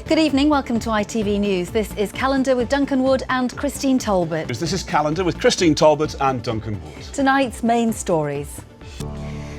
Good evening, welcome to ITV News. This is Calendar with Duncan Wood and Christine Talbot. This is Calendar with Christine Talbot and Duncan Wood. Tonight's main stories.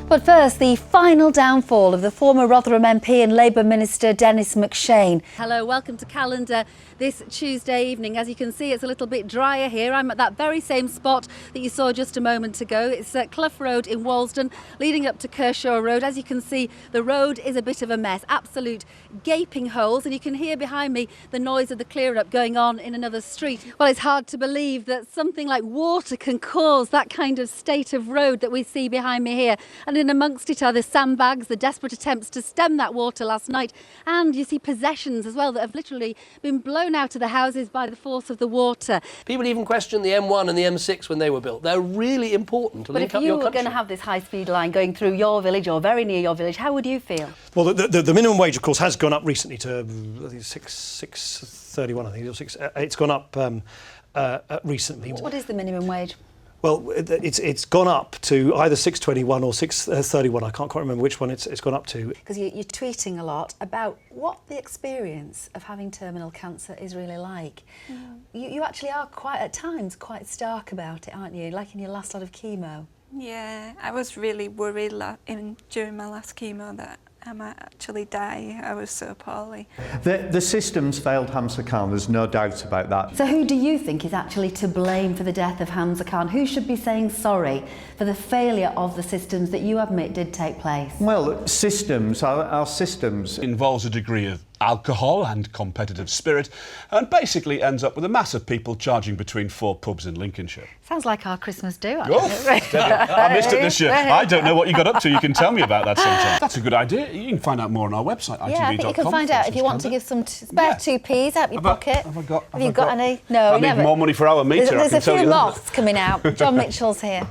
But first, the final downfall of the former Rotherham MP and Labour Minister Dennis McShane. Hello, welcome to Calendar this Tuesday evening. As you can see, it's a little bit drier here. I'm at that very same spot that you saw just a moment ago. It's at Clough Road in Walsden, leading up to Kershaw Road. As you can see, the road is a bit of a mess, absolute gaping holes, and you can hear behind me the noise of the clear-up going on in another street. Well, it's hard to believe that something like water can cause that kind of state of road that we see behind me here. And in amongst it are the sandbags, the desperate attempts to stem that water last night, and you see possessions as well that have literally been blown out of the houses by the force of the water. People even question the M1 and the M6 when they were built. They're really important to link up your country. But if you were going to have this high-speed line going through your village or very near your village, how would you feel? Well, the minimum wage, of course, has gone up recently to I think $6.31. I think it's gone up recently. What is the minimum wage? Well, it's gone up to either $6.21 or $6.31. I can't quite remember which one it's gone up to. Because you're tweeting a lot about what the experience of having terminal cancer is really like. You actually are at times quite stark about it, aren't you? Like in your last lot of chemo. Yeah, I was really worried during my last chemo that I might actually die. I was so poorly. The system's failed Hamza Khan, there's no doubt about that. So who do you think is actually to blame for the death of Hamza Khan? Who should be saying sorry for the failure of the systems that you admit did take place? Well, systems, our systems. Involves a degree of alcohol and competitive spirit, and basically ends up with a mass of people charging between 4 pubs in Lincolnshire. Sounds like our Christmas do, Oh, I missed it this year. I don't know what you got up to. You can tell me about that sometime. That's a good idea. You can find out more on our website, itv.com. Yeah, I think you can find out if you want to give some spare 2p's out your pocket. Have you got any? No, I need more money for our meter. There's a few lots coming out. John Mitchell's here.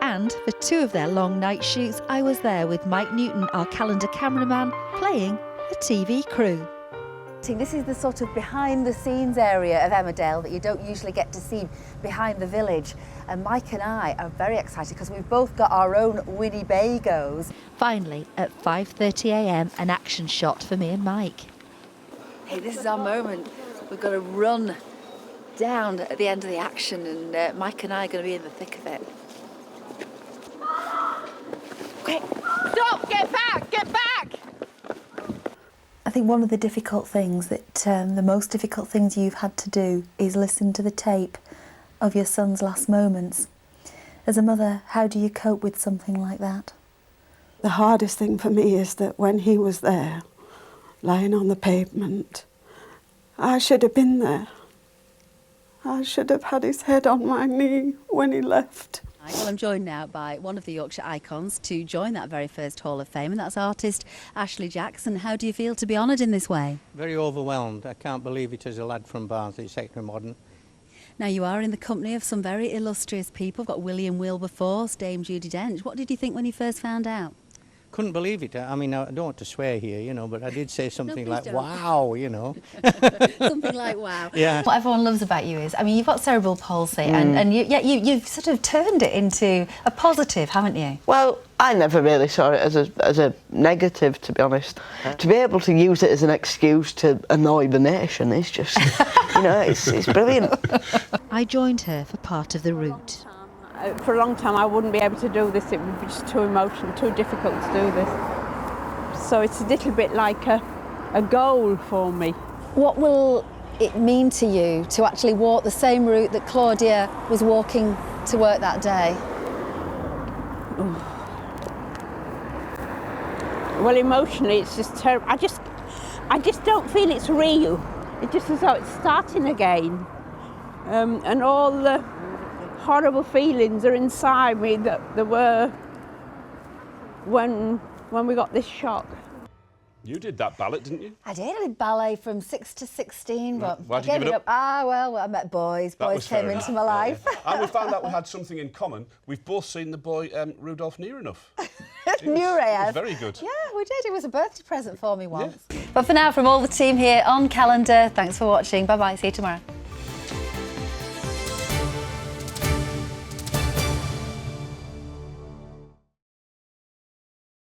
And for 2 of their long night shoots, I was there with Mike Newton, our Calendar cameraman, playing the TV crew. See, this is the sort of behind-the-scenes area of Emmerdale that you don't usually get to see behind the village. And Mike and I are very excited because we've both got our own Winnebagos. Finally, at 5:30 a.m, an action shot for me and Mike. Hey, this is our moment. We've got to run down at the end of the action, and Mike and I are going to be in the thick of it. Okay, stop! Get back! Get back! I think one of the difficult things the most difficult things you've had to do is listen to the tape of your son's last moments. As a mother, how do you cope with something like that? The hardest thing for me is that when he was there, lying on the pavement, I should have been there. I should have had his head on my knee when he left. Well, I'm joined now by one of the Yorkshire icons to join that very first Hall of Fame, and that's artist Ashley Jackson. How do you feel to be honoured in this way? Very overwhelmed. I can't believe it as a lad from Barnsley, secondary modern. Now, you are in the company of some very illustrious people. We've got William Wilberforce, Dame Judi Dench. What did you think when you first found out? Couldn't believe it. I mean, I don't want to swear here, you know, but I did say something like, don't. wow, you know. Something like wow. Yeah. What everyone loves about you is, I mean, you've got cerebral palsy, and you've sort of turned it into a positive, haven't you? Well, I never really saw it as a negative, to be honest. To be able to use it as an excuse to annoy the nation is just, you know, it's brilliant. I joined her for part of the route. For a long time I wouldn't be able to do this, it would be just too emotional, too difficult to do this. So it's a little bit like a goal for me. What will it mean to you to actually walk the same route that Claudia was walking to work that day? Well, emotionally it's just terrible. I just don't feel it's real. It's just as though it's starting again. And all the horrible feelings are inside me that there were when we got this shock. You did that ballet, didn't you? I did ballet from 6 to 16, but Why'd I you gave give it it up. Well, I met boys. Boys came into my life. And we found out we had something in common. We've both seen the boy Rudolph near enough. Nureyev. Very good. Yeah, we did. It was a birthday present for me once. Yeah. But for now, from all the team here on Calendar, thanks for watching. Bye-bye. See you tomorrow.